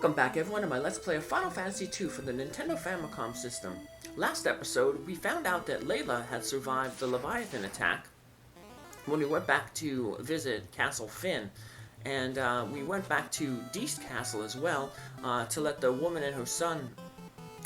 Welcome back everyone to my Let's Play of Final Fantasy II for the Nintendo Famicom system. Last episode, we found out that Layla had survived the Leviathan attack when we went back to visit Castle Finn. And we went back to Deast Castle as well to let the woman and her son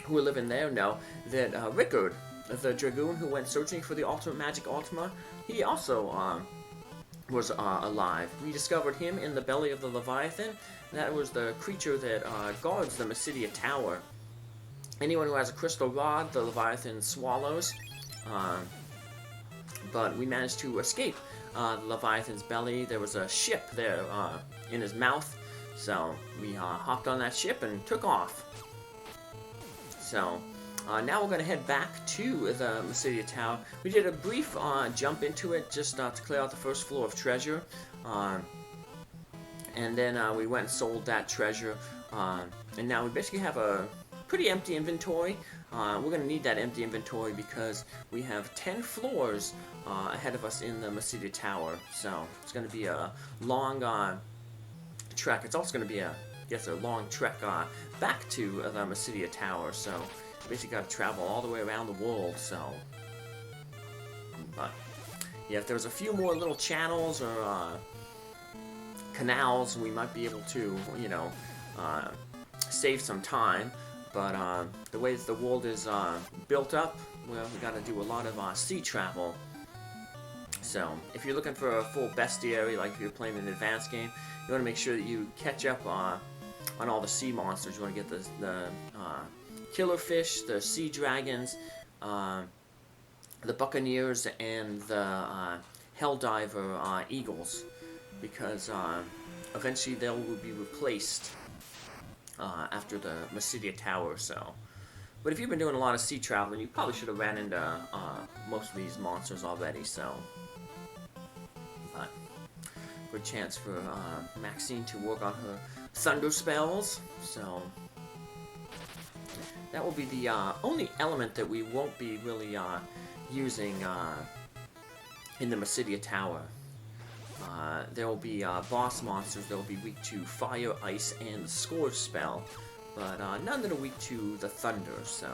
who were living there know that Ricard, the dragoon who went searching for the ultimate magic Ultima, he also was alive. We discovered him in the belly of the Leviathan. That was the creature that guards the Mysidia Tower. Anyone who has a crystal rod, the Leviathan swallows. But we managed to escape the Leviathan's belly. There was a ship there in his mouth, so we hopped on that ship and took off. So now we're going to head back to the Mysidia Tower. We did a brief jump into it just to clear out the first floor of treasure. And then we went and sold that treasure. And now we basically have a pretty empty inventory. We're going to need that empty inventory because we have 10 floors ahead of us in the Mysidia Tower. So it's going to be a long trek. It's also going to be a long trek back to the Mysidia Tower. So basically got to travel all the way around the world. So, but yeah, if there was a few more little channels or canals, we might be able to, you know, save some time. But the way the world is built up, well, we got to do a lot of sea travel. So if you're looking for a full bestiary, like if you're playing an advanced game, you want to make sure that you catch up on all the sea monsters. You want to get the killer fish, the sea dragons, the buccaneers, and the helldiver eagles, because eventually they will be replaced after the Mysidia Tower. So, but if you've been doing a lot of sea traveling, you probably should have ran into most of these monsters already. So, but good chance for Maxine to work on her thunder spells. So that will be the only element that we won't be really using in the Mysidia Tower. There will be boss monsters that will be weak to fire, ice, and the scourge spell, but none that are weak to the thunder, so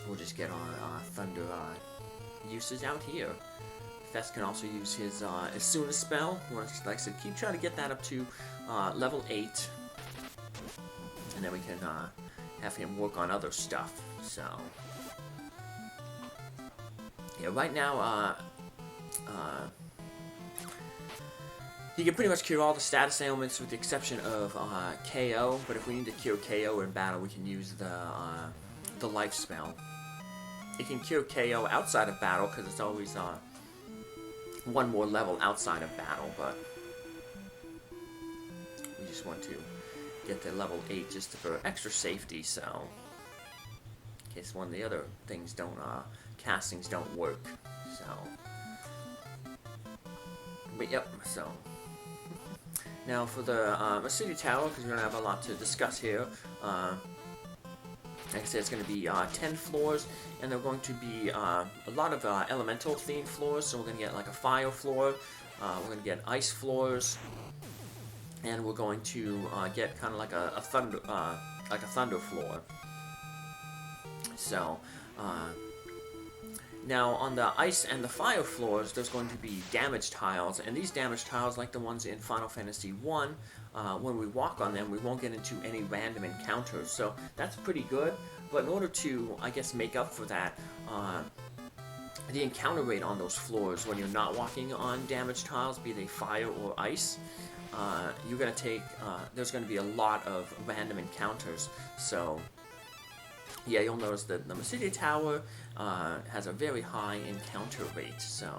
we'll just get our thunder uses out here. Fess can also use his as soon as spell. Like I said, keep trying to get that up to level 8, and then we can have him work on other stuff. So yeah, right now he can pretty much cure all the status ailments with the exception of KO, but if we need to cure KO in battle, we can use the life spell. It can cure KO outside of battle, because it's always one more level outside of battle, but we just want to get to level 8 just for extra safety, so in case one of the other things don't, castings don't work, so. But yep, so. Now for the Mysidia Tower, because we're going to have a lot to discuss here. Like I said, it's going to be 10 floors, and they're going to be a lot of elemental themed floors. So we're going to get like a fire floor, we're going to get ice floors, and we're going to get kind of like a thunder floor. So now, on the ice and the fire floors, there's going to be damage tiles, and these damage tiles, like the ones in Final Fantasy I, when we walk on them, we won't get into any random encounters, so that's pretty good. But in order to, I guess, make up for that, the encounter rate on those floors, when you're not walking on damage tiles, be they fire or ice, you're going to take, there's going to be a lot of random encounters, so yeah, you'll notice that the Mysidia Tower has a very high encounter rate, so,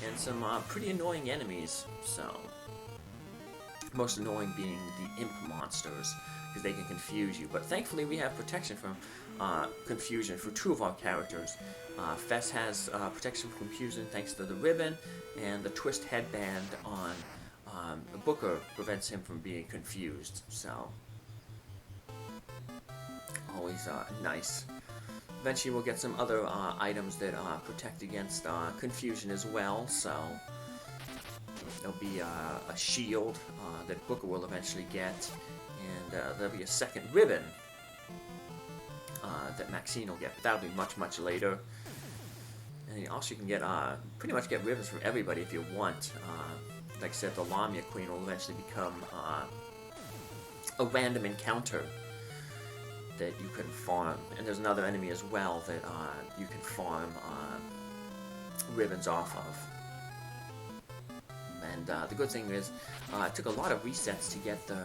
and some pretty annoying enemies, so, most annoying being the imp monsters, because they can confuse you, but thankfully we have protection from confusion for 2 of our characters. Fess has protection from confusion thanks to the ribbon, and the twist headband on Booker prevents him from being confused, so always nice. Eventually we'll get some other items that protect against confusion as well, so There'll be a shield that Booker will eventually get, and there'll be a second ribbon that Maxine will get, but that'll be much, much later. And also you can get, pretty much get ribbons from everybody if you want. Like I said, the Lamia Queen will eventually become a random encounter that you can farm. And there's another enemy as well that you can farm ribbons off of. And the good thing is, it took a lot of resets to get the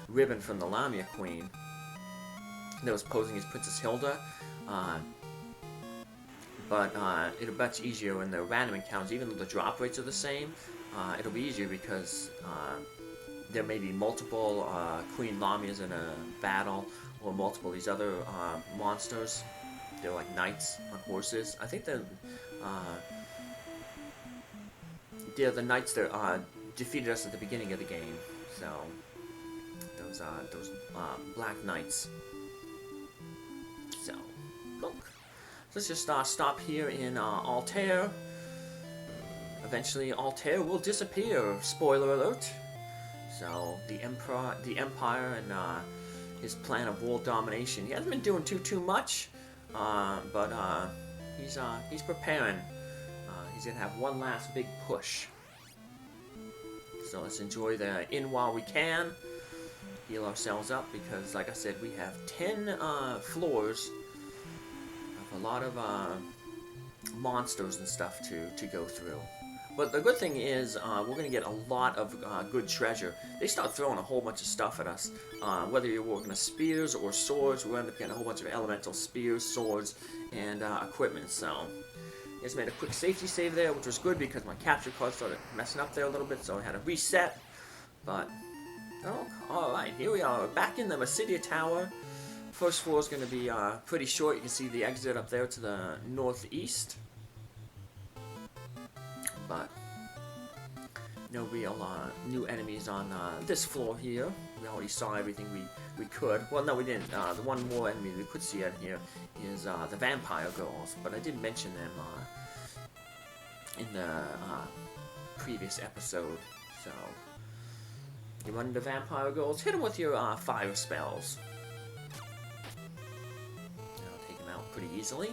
ribbon from the Lamia Queen that was posing as Princess Hilda. But it'll be much easier in the random encounters, even though the drop rates are the same. It'll be easier because there may be multiple Queen Lamias in a battle, or multiple of these other monsters. They're like knights on horses. I think the knights that defeated us at the beginning of the game. So those black knights. So look. Let's just stop here in Altair. Eventually, Altair will disappear. Spoiler alert. So the Empire and his plan of world domination. He hasn't been doing too much, but he's preparing. He's gonna have one last big push. So let's enjoy the inn while we can. Heal ourselves up because, like I said, we have 10 floors. A lot of monsters and stuff to go through. But the good thing is, we're going to get a lot of good treasure. They start throwing a whole bunch of stuff at us. Whether you're working with spears or swords, we'll end up getting a whole bunch of elemental spears, swords, and equipment. So, just made a quick safety save there, which was good because my capture card started messing up there a little bit, so I had to reset. But, oh, alright, here we are, back in the Mysidia Tower. First floor is going to be pretty short. You can see the exit up there to the northeast. But no real new enemies on this floor here. We already saw everything we could. Well, no, we didn't. The one more enemy we could see out here is the vampire girls. But I did mention them in the previous episode. So you run into vampire girls, hit them with your fire spells. Pretty easily.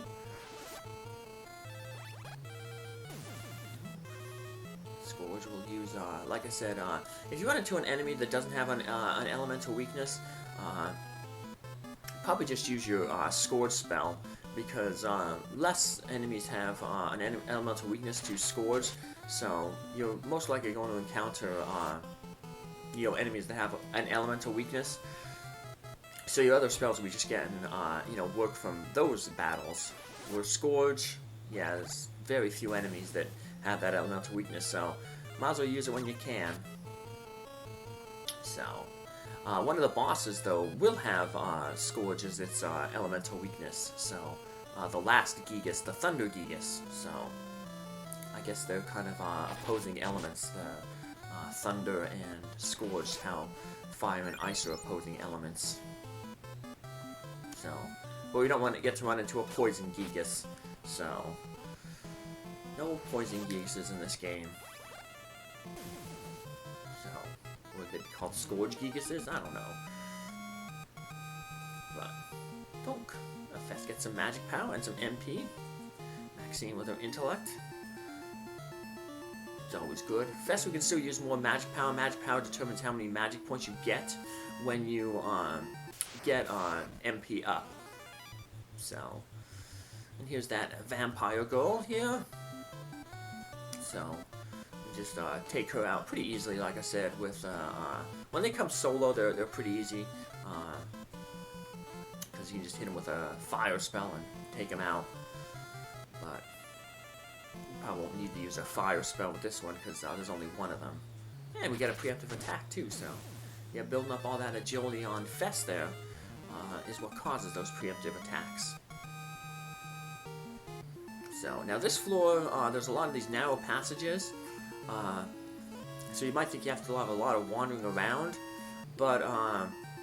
Scourge will use, like I said, if you run into an enemy that doesn't have an elemental weakness, probably just use your Scourge spell, because less enemies have an elemental weakness to Scourge, so you're most likely going to encounter enemies that have an elemental weakness. So your other spells will be just getting, work from those battles. Where Scourge, yeah, there's very few enemies that have that elemental weakness, so might as well use it when you can. So, one of the bosses, though, will have Scourge as its elemental weakness. So, the last Gigas, the Thunder Gigas. So, I guess they're kind of opposing elements. The Thunder and Scourge, how Fire and Ice are opposing elements. So, but we don't want to get to run into a poison Gigas, so no poison Gigases in this game. So, would they be called Scourge Gigases? I don't know. But, donk. Fess gets some magic power and some MP. Maxine with her intellect. It's always good. Fess, we can still use more magic power. Magic power determines how many magic points you get when you get MP up. So, and here's that vampire girl here. So, we just take her out pretty easily, like I said. With when they come solo, they're pretty easy, because you can just hit them with a fire spell and take them out. But you probably won't need to use a fire spell with this one because there's only one of them. And we get a preemptive attack too. So, yeah, building up all that agility on Fess there. Is what causes those preemptive attacks. So, now this floor, there's a lot of these narrow passages, so you might think you have to have a lot of wandering around, but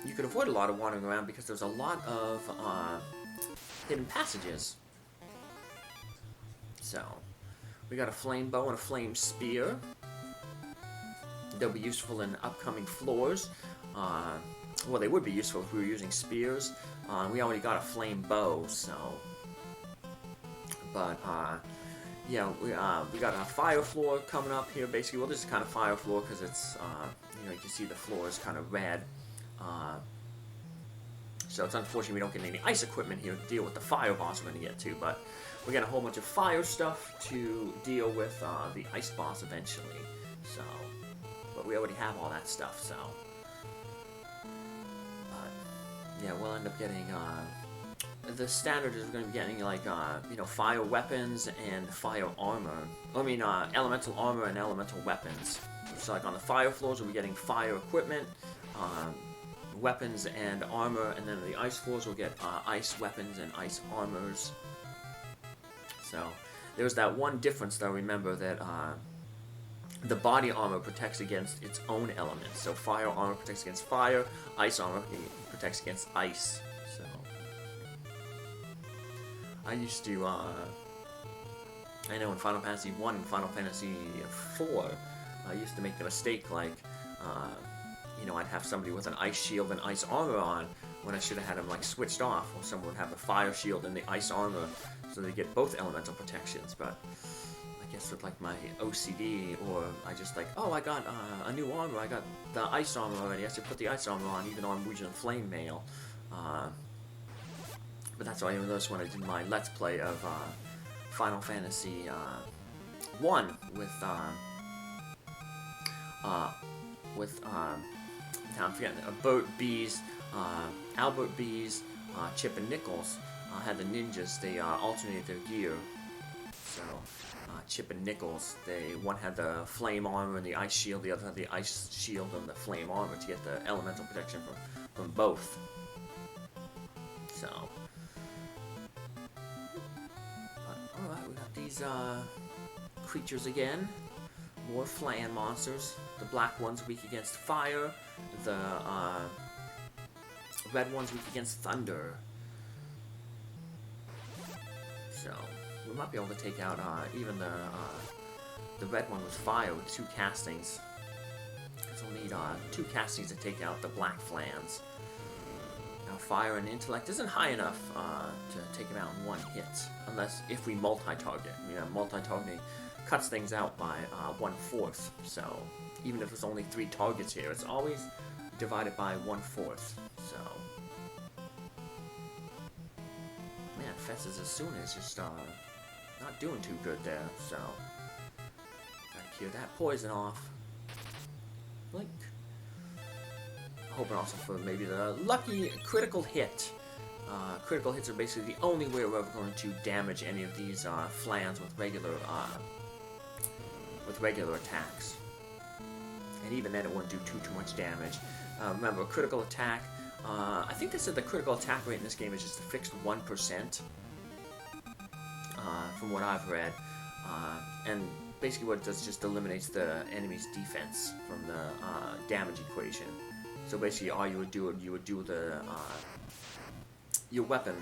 you can avoid a lot of wandering around because there's a lot of hidden passages. So, we got a flame bow and a flame spear. They'll be useful in upcoming floors. Well, they would be useful if we were using spears. We already got a flame bow, so... But, yeah, we got a fire floor coming up here, basically. Well, this is kind of fire floor because it's, you know, you can see the floor is kind of red. So it's unfortunate we don't get any ice equipment here to deal with the fire boss we're going to get to, but we got a whole bunch of fire stuff to deal with the ice boss eventually. So, but we already have all that stuff, so. But, yeah, we'll end up getting, the standard is we're going to be getting, like, you know, fire weapons and fire armor. I mean, elemental armor and elemental weapons. So, like, on the fire floors, we'll be getting fire equipment, weapons and armor, and then on the ice floors, we'll get ice weapons and ice armors. So, there's that one difference, though, remember, that the body armor protects against its own elements. So, fire armor protects against fire, ice armor protects against ice. So, I used to, I know in Final Fantasy 1 and Final Fantasy 4, I used to make the mistake, like, you know, I'd have somebody with an ice shield and ice armor on when I should have had them, like, switched off. Or someone would have the fire shield and the ice armor, so they get both elemental protections. But I guess with, like, my OCD, or I just, like, oh, I got a new armor. I got the ice armor already. I should put the ice armor on, even though I'm using flame mail. But that's why I noticed when I did my Let's Play of Final Fantasy 1 with I'm forgetting, Bert Bees, Albert Bees, Chip and Nichols had the ninjas. They alternated their gear. So Chip and Nichols, one had the flame armor and the ice shield, the other had the ice shield and the flame armor to get the elemental protection from both. So, alright, we got these creatures again. More flan monsters. The black one's weak against fire. The red one's weak against thunder. So we might be able to take out even the red one with fire with 2 castings. So we'll need 2 castings to take out the black flans. Now fire and intellect isn't high enough to take them out in 1 hit, unless if we multi-target. You know, multi-targeting cuts things out by 1/4. So even if it's only 3 targets here, it's always divided by 1/4. So man, Fess is as soon as just not doing too good there. So gotta cure that poison off. Blink. Hoping also for maybe the lucky critical hit. Critical hits are basically the only way we're ever going to damage any of these flans with regular attacks. And even then it wouldn't do too much damage. Remember, critical attack, I think they said the critical attack rate in this game is just a fixed 1%, from what I've read. And basically what it does is just eliminates the enemy's defense from the damage equation. So basically all you would do the, your weapon,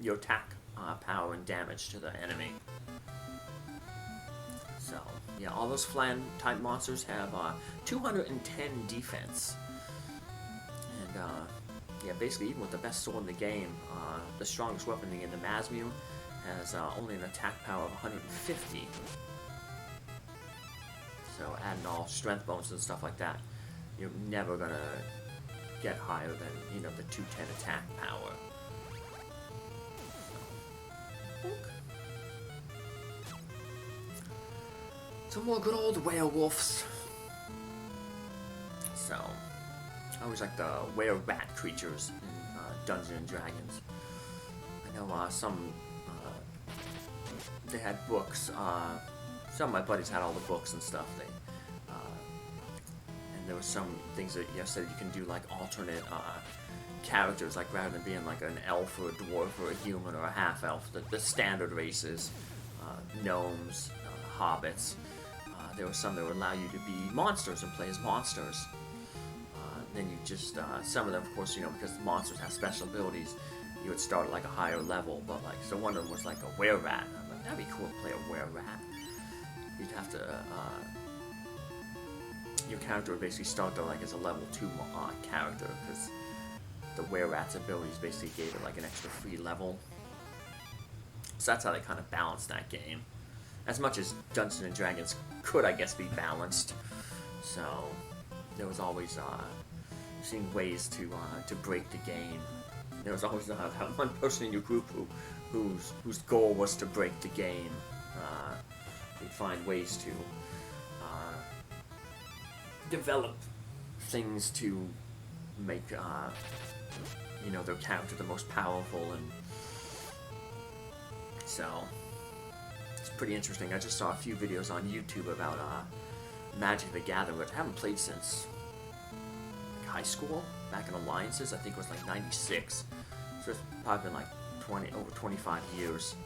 your attack power and damage to the enemy. So, yeah, all those flan-type monsters have 210 defense. And, yeah, basically, even with the best sword in the game, the strongest weapon in the Masmium has only an attack power of 150. So, adding all strength bonuses and stuff like that, you're never going to get higher than, you know, the 210 attack power. So, some more good old werewolves. So, I always like the were-rat creatures in Dungeons & Dragons. I know some, they had books, some of my buddies had all the books and stuff. And there were some things that said you can do like alternate characters, like rather than being like an elf or a dwarf or a human or a half-elf, the standard races, gnomes, hobbits. There were some that would allow you to be monsters and play as monsters. Then you just, some of them, of course, you know, because monsters have special abilities, you would start at like a higher level, but like, so one of them was like a were-rat. I'm like, that'd be cool to play a were-rat. You'd have to, your character would basically start though like as a level 2 character, because the were-rat's abilities basically gave it like an extra free level. So that's how they kind of balanced that game. As much as Dungeons and Dragons could, I guess, be balanced. So there was always seeing ways to break the game. There was always that one person in your group whose goal was to break the game. They'd find ways to develop things to make you know, their character the most powerful, and so it's pretty interesting. I just saw a few videos on YouTube about Magic the Gathering, which I haven't played since like high school, back in Alliances. I think it was like '96, so it's probably been like over 25 years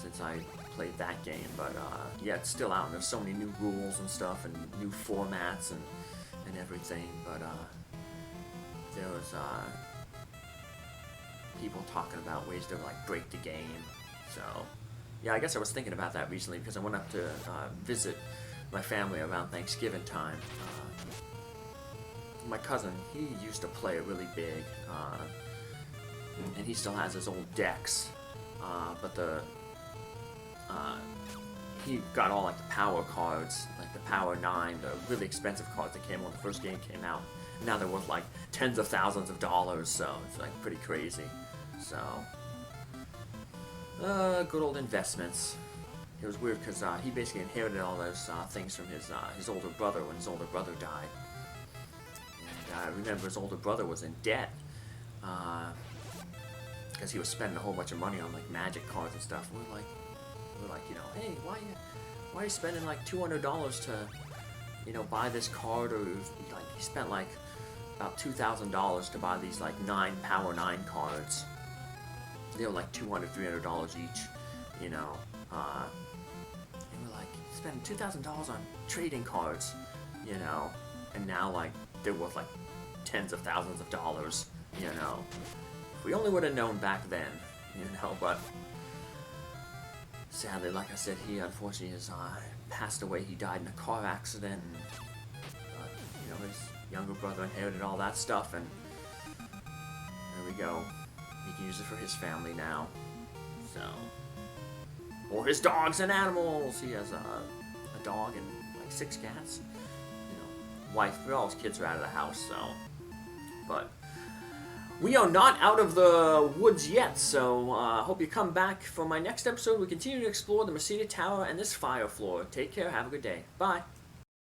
since I played that game. But yeah, it's still out, and there's so many new rules and stuff, and new formats and everything. But there was people talking about ways to like break the game. So yeah, I guess I was thinking about that recently because I went up to visit my family around Thanksgiving time. My cousin, he used to play it really big, and he still has his old decks, but he got all like the power cards, like the Power 9, the really expensive cards that came when the first game came out. Now they're worth like tens of thousands of dollars, so it's like pretty crazy. So, good old investments. It was weird because he basically inherited all those things from his older brother when his older brother died. And I remember his older brother was in debt because he was spending a whole bunch of money on like magic cards and stuff. We're like, you know, hey, why are you spending like $200 to, you know, buy this card? Or like he spent like about $2,000 to buy these like 9 Power 9 cards. They were like $200, $300 each, you know. And we're like spending $2,000 on trading cards, you know, and now like they're worth like tens of thousands of dollars, you know. If we only would have known back then, you know. But sadly, like I said, he unfortunately has passed away. He died in a car accident. And, you know, his younger brother inherited all that stuff, and there we go. He can use it for his family now. So, or his dogs and animals. He has a dog and like 6 cats. You know, wife. All his kids are out of the house. So, but we are not out of the woods yet. So, hope you come back for my next episode. We continue to explore the Mysidia Tower and this fire floor. Take care. Have a good day. Bye.